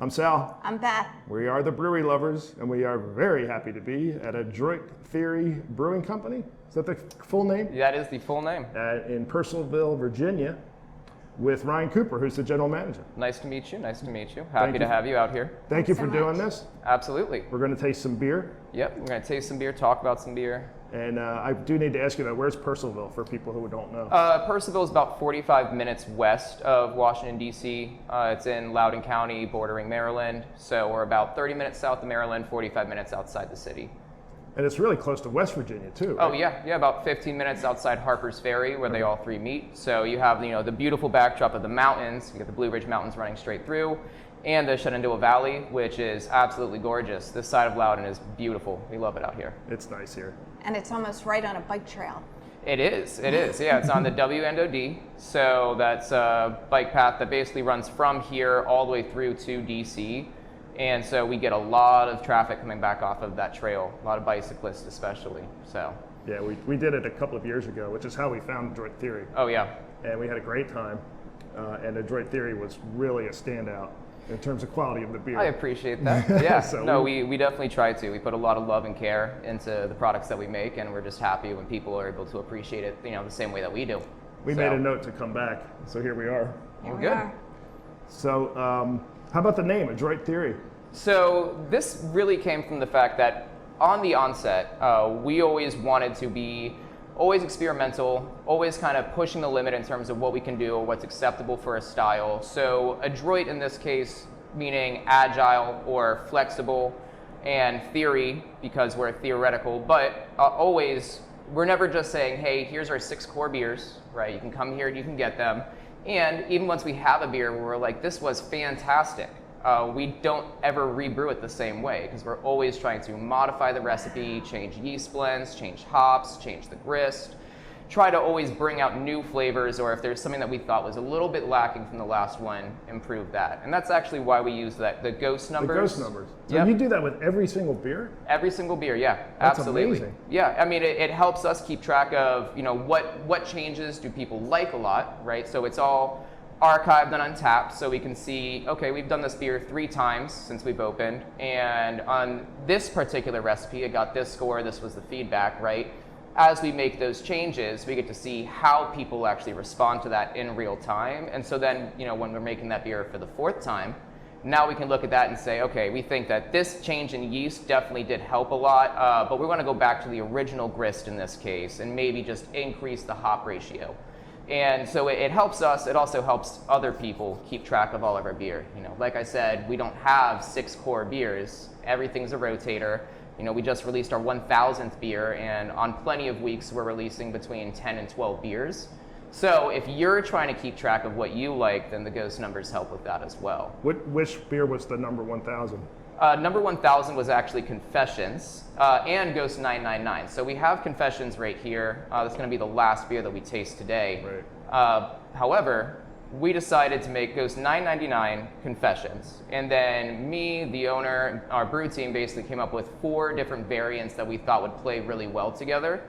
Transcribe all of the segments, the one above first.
I'm Sal. I'm Beth. We are the Brewery Lovers, and we are very happy to be at Adroit Theory Brewing Company. Is that the full name? That is the full name. In Purcellville, Virginia, with Ryan Cooper, who's the general manager. Nice to meet you. Nice to meet you. Happy to have you out here. Thank you so for much. doing this. Absolutely. We're going to taste some beer. Yep. We're going to taste some beer, talk about some beer. And I do need to ask you that. Where's Purcellville for people who don't know? Purcellville is about 45 minutes west of Washington, D.C. It's in Loudoun County, bordering Maryland. So we're about 30 minutes south of Maryland, 45 minutes outside the city. And it's really close to West Virginia, too, right? Oh, yeah, about 15 minutes outside Harper's Ferry, where they all three meet. So you have, the beautiful backdrop of the mountains. You get the Blue Ridge Mountains running straight through, and the Shenandoah Valley, which is absolutely gorgeous. This side of Loudoun is beautiful. We love it out here. It's nice here. And it's almost right on a bike trail. It is. Yeah, it's on the WNOD. So that's a bike path that basically runs from here all the way through to DC. And so we get a lot of traffic coming back off of that trail, a lot of bicyclists especially. So. Yeah, we did it a couple of years ago, which is how we found Adroit Theory. Oh, yeah. And we had a great time. And Adroit Theory was really a standout in terms of quality of the beer. I appreciate that. Yeah. So we definitely try to. We put a lot of love and care into the products that we make, and we're just happy when people are able to appreciate it, the same way that we do. We made a note to come back, so here we are. Here we good. are. So how about the name, Adroit Theory? So this really came from the fact that on the onset, we always wanted to be always experimental, always kind of pushing the limit in terms of what we can do or what's acceptable for a style. So adroit in this case, meaning agile or flexible, and theory, because we're theoretical, but always, we're never just saying, hey, here's our 6 core beers, right? You can come here and you can get them. And even once we have a beer where we're like, this was fantastic, we don't ever rebrew it the same way, because we're always trying to modify the recipe, change yeast blends, change hops, change the grist, try to always bring out new flavors, or if there's something that we thought was a little bit lacking from the last one, improve that. And that's actually why we use the ghost numbers. The ghost numbers. So Yep. you do that with every single beer? Every single beer, yeah, That's absolutely. amazing. Yeah, I mean, it helps us keep track of, what changes do people like a lot, right? So it's all archived and untapped, so we can see, okay, we've done this beer 3 times since we've opened, and on this particular recipe, it got this score, this was the feedback, right? As we make those changes, we get to see how people actually respond to that in real time, and so then, when we're making that beer for the 4th time, now we can look at that and say, okay, we think that this change in yeast definitely did help a lot, but we want to go back to the original grist in this case, and maybe just increase the hop ratio. And so it helps us, it also helps other people keep track of all of our beer. Like I said, we don't have 6 core beers, everything's a rotator. We just released our 1000th beer, and on plenty of weeks we're releasing between 10 and 12 beers. So if you're trying to keep track of what you like, then the ghost numbers help with that as well. Which beer was the number 1000? Number 1000 was actually Confessions and Ghost 999. So we have Confessions right here. That's going to be the last beer that we taste today. Right. However, we decided to make Ghost 999 Confessions. And then me, the owner, our brew team basically came up with 4 different variants that we thought would play really well together.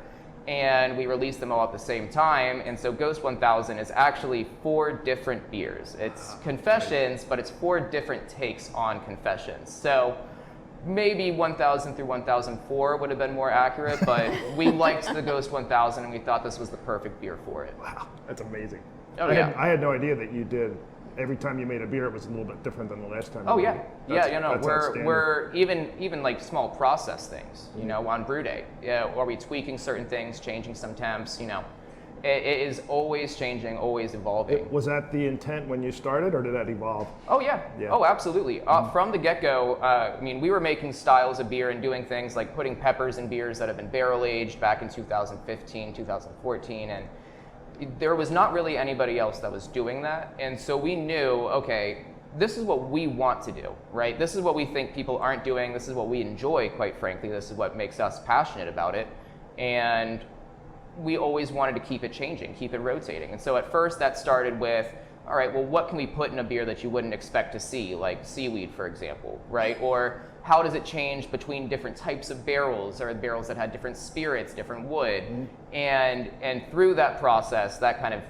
And we released them all at the same time. And so Ghost 1000 is actually 4 different beers. It's Confessions, but it's 4 different takes on Confessions. So maybe 1000 through 1004 would have been more accurate, but we liked the Ghost 1000 and we thought this was the perfect beer for it. Wow, that's amazing. Oh, I had no idea that you did. Every time you made a beer, it was a little bit different than the last time. Oh you yeah, made it. that's outstanding. we're even like small process things, on brew day. Yeah, are we tweaking certain things, changing some temps? It is always changing, always evolving. Was that the intent when you started, or did that evolve? Oh yeah. Yeah. Oh absolutely. From the get-go, we were making styles of beer and doing things like putting peppers in beers that have been barrel aged back in 2015, 2014, and there was not really anybody else that was doing that. And so we knew, okay, this is what we want to do, right? This is what we think people aren't doing. This is what we enjoy, quite frankly. This is what makes us passionate about it. And we always wanted to keep it changing, keep it rotating. And so at first that started with, all right, well, what can we put in a beer that you wouldn't expect to see, like seaweed, for example, right? Or how does it change between different types of barrels, or barrels that had different spirits, different wood? And through that process, that kind of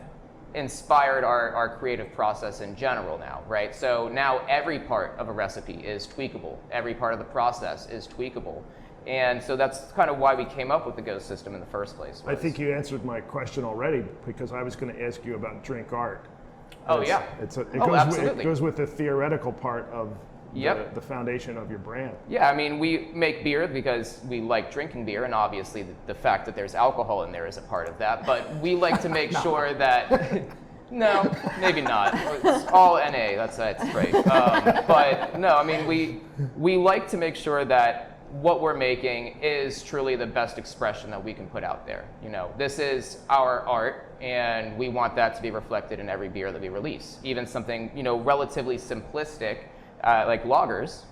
inspired our creative process in general now, right? So now every part of a recipe is tweakable. Every part of the process is tweakable. And so that's kind of why we came up with the Ghost system in the first place. I think you answered my question already, because I was going to ask you about drink art. Oh, yeah. It goes with the theoretical part of Yep. the foundation of your brand. Yeah, I mean, we make beer because we like drinking beer, and obviously the fact that there's alcohol in there is a part of that. But we like to make sure that, no, maybe not. It's all NA, that's great. But no, I mean, we like to make sure that what we're making is truly the best expression that we can put out there. You know, this is our art, and we want that to be reflected in every beer that we release. Even something, you know, relatively simplistic, like lagers,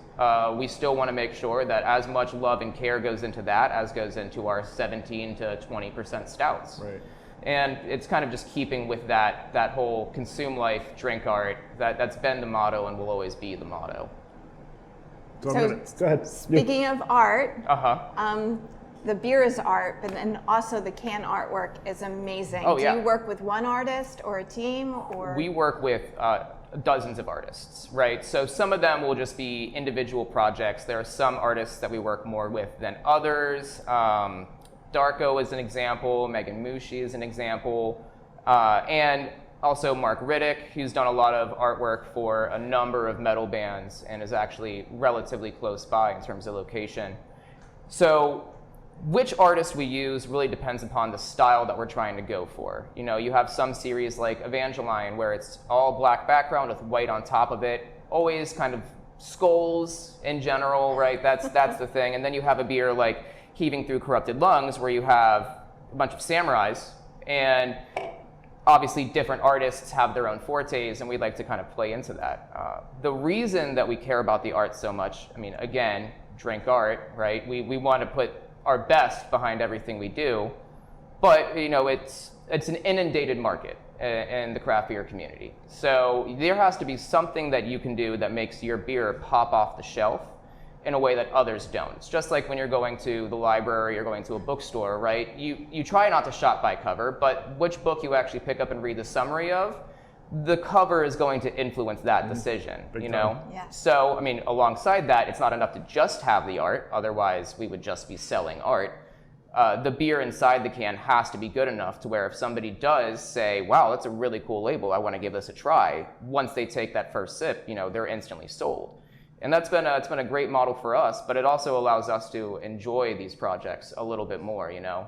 we still want to make sure that as much love and care goes into that as goes into our 17 to 20% stouts. Right. And it's kind of just keeping with that whole consume life, drink art, that's been the motto and will always be the motto. So So go ahead. speaking of art, Uh-huh. the beer is art, but then also the can artwork is amazing. Oh, yeah. Do you work with one artist or a team, or? We work with dozens of artists, right? So some of them will just be individual projects. There are some artists that we work more with than others. Darko is an example, Megan Mushi is an example, and also Mark Riddick, who's done a lot of artwork for a number of metal bands and is actually relatively close by in terms of location. So which artist we use really depends upon the style that we're trying to go for. You know, you have some series like Evangeline where it's all black background with white on top of it, always kind of skulls in general, right? That's the thing. And then you have a beer like Heaving Through Corrupted Lungs where you have a bunch of samurais, and obviously different artists have their own fortes, and we'd like to kind of play into that. The reason that we care about the art so much, I mean, again, drink art, right? We want to put our best behind everything we do, but you know, it's an inundated market in the craft beer community. So there has to be something that you can do that makes your beer pop off the shelf in a way that others don't. It's just like when you're going to the library or going to a bookstore, right? You try not to shop by cover, but which book you actually pick up and read the summary of, the cover is going to influence that decision, you know? Yeah. So, I mean, alongside that, it's not enough to just have the art, otherwise we would just be selling art. The beer inside the can has to be good enough to where if somebody does say, wow, that's a really cool label, I want to give this a try, once they take that first sip, you know, they're instantly sold. And it's been a great model for us, but it also allows us to enjoy these projects a little bit more, you know?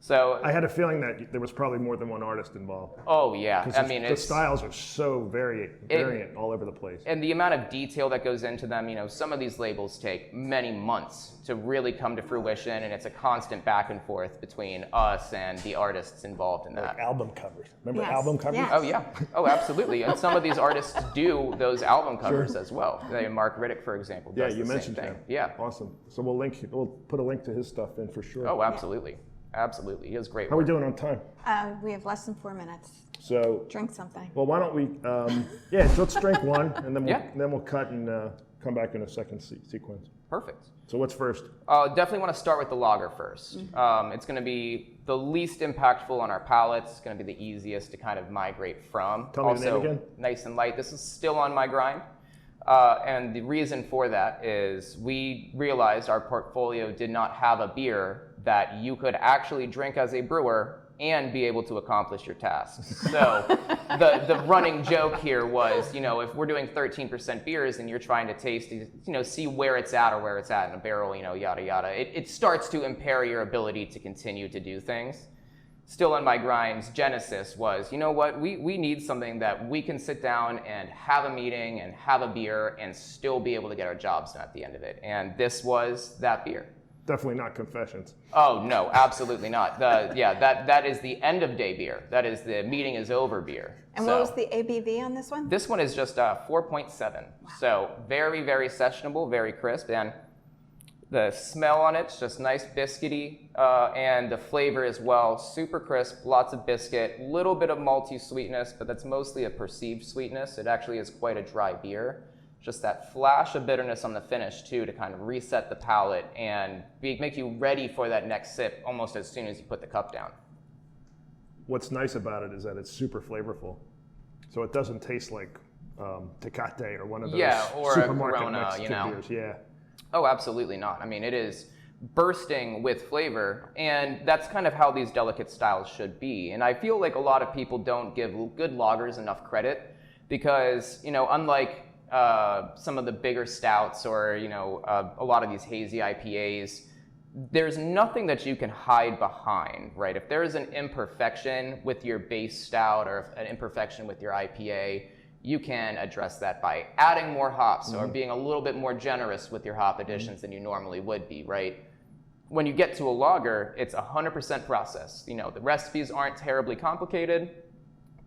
So I had a feeling that there was probably more than one artist involved. oh yeah, I mean, the styles are so variant all over the place. And the amount of detail that goes into them, you know, some of these labels take many months to really come to fruition, and it's a constant back and forth between us and the artists involved in that. Album covers. Remember Yes. album covers? Yes. Oh yeah, oh absolutely. And some of these artists do those album covers as well. Mark Riddick, for example, Yeah, does you the same mentioned thing. him. Yeah. Awesome. So we'll put a link to his stuff in for sure. Oh, absolutely, absolutely. He has great How are we work. doing on time? We have less than 4 minutes. So, Drink something. well, why don't we? Let's drink one, and then Yeah. we'll cut and come back in a second sequence. Perfect. So what's first? Definitely want to start with the lager first. It's going to be the least impactful on our palates. It's going to be the easiest to kind of migrate from. Tell me the also, name again. nice and light. This is still on my grind. And the reason for that is we realized our portfolio did not have a beer that you could actually drink as a brewer and be able to accomplish your tasks. So the running joke here was, you know, if we're doing 13% beers and you're trying to taste, you know, see where it's at or where it's at in a barrel, you know, yada, yada, it starts to impair your ability to continue to do things. Still on my grind's genesis was, you know what, we need something that we can sit down and have a meeting and have a beer and still be able to get our jobs done at the end of it. And this was that beer. Definitely not Confessions. Oh, no, absolutely not. That is the end of day beer. That is the meeting is over beer. And So what was the ABV on this one? this one is just 4.7. So very, very sessionable, very crisp. And the smell on it's just nice biscuity, and the flavor as well, super crisp, lots of biscuit, little bit of malty sweetness, but that's mostly a perceived sweetness. It actually is quite a dry beer. Just that flash of bitterness on the finish too to kind of reset the palate and make you ready for that next sip almost as soon as you put the cup down. what's nice about it is that it's super flavorful. So it doesn't taste like Tecate or one of those or a supermarket Corona, Mexican beers. Yeah. Oh, absolutely not. I mean, it is bursting with flavor, and that's kind of how these delicate styles should be. And I feel like a lot of people don't give good lagers enough credit because, unlike some of the bigger stouts or, a lot of these hazy IPAs, there's nothing that you can hide behind, right? If there is an imperfection with your base stout or an imperfection with your IPA, you can address that by adding more hops or being a little bit more generous with your hop additions than you normally would be, right? When you get to a lager, it's 100% process. The recipes aren't terribly complicated,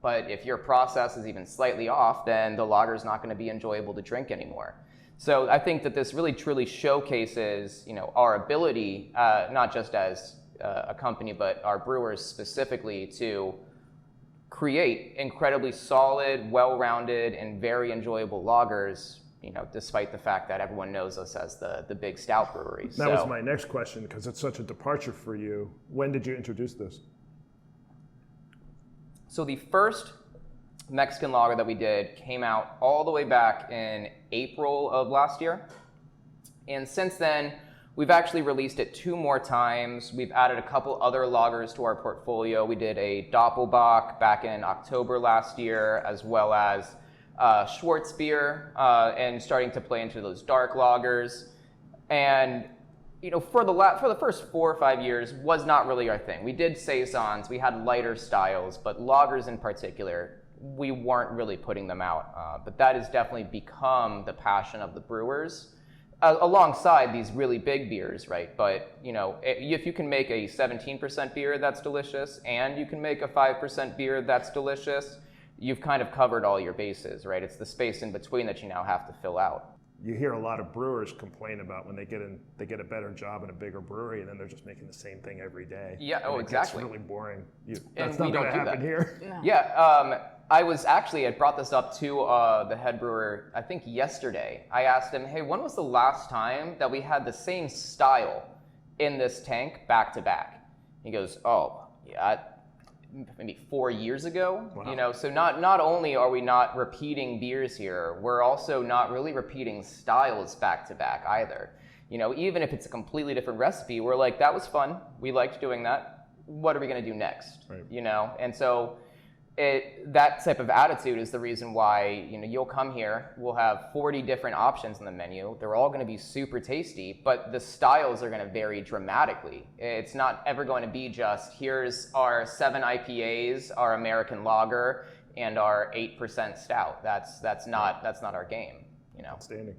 but if your process is even slightly off, then the lager is not going to be enjoyable to drink anymore. So I think that this really truly showcases, our ability, not just as a company, but our brewers specifically, to create incredibly solid, well-rounded, and very enjoyable lagers, despite the fact that everyone knows us as the big stout brewery. That was my next question, because it's such a departure for you. When did you introduce this? So the first Mexican lager that we did came out all the way back in April of last year. And since then, we've actually released it 2 more times. We've added a couple other lagers to our portfolio. We did a Doppelbock back in October last year, as well as Schwarzbier, and starting to play into those dark lagers. And for the first 4 or 5 years was not really our thing. We did saisons, we had lighter styles, but lagers in particular, we weren't really putting them out. But that has definitely become the passion of the brewers, alongside these really big beers, right? But if you can make a 17% beer that's delicious, and you can make a 5% beer that's delicious, you've kind of covered all your bases, right? It's the space in between that you now have to fill out. You hear a lot of brewers complain about when they get a better job in a bigger brewery, and then they're just making the same thing every day. Yeah, and exactly. It's really boring. And That's we not going don't to do happen that. here. No. Yeah, I brought this up to the head brewer, I think yesterday. I asked him, hey, when was the last time that we had the same style in this tank back to back? He goes, oh, yeah, maybe 4 years ago. Wow. So not only are we not repeating beers here, we're also not really repeating styles back to back either. Even if it's a completely different recipe, we're like, that was fun, we liked doing that, what are we going to do next? Right. And so that type of attitude is the reason why you'll come here, we'll have 40 different options on the menu, they're all going to be super tasty, but the styles are going to vary dramatically. It's not ever going to be just, here's our 7 IPAs, our American lager, and our 8% stout. That's not our game. Outstanding.